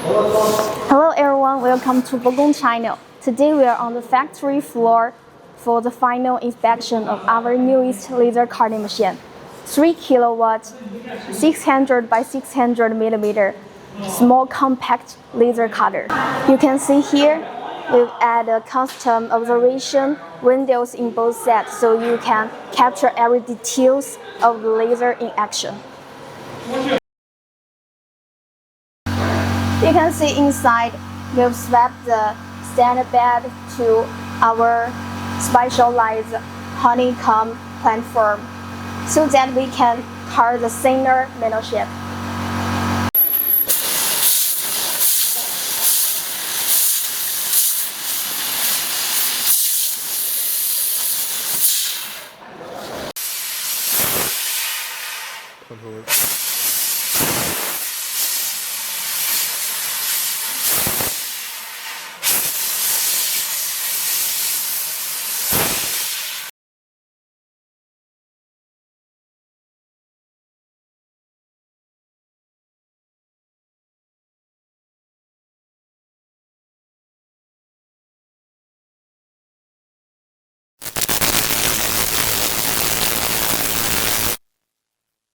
Hello everyone, welcome to Bogong channel. Today we are on the factory floor for the final inspection of our newest laser cutting machine. 3 kilowatt, 600 by 600 millimeter, small compact laser cutter. You can see here, we've added custom observation windows in both sets so you can capture every details of the laser in action. You can see inside, we've swapped the standard bed to our specialized honeycomb platform so that we can cut the thinner metal shape.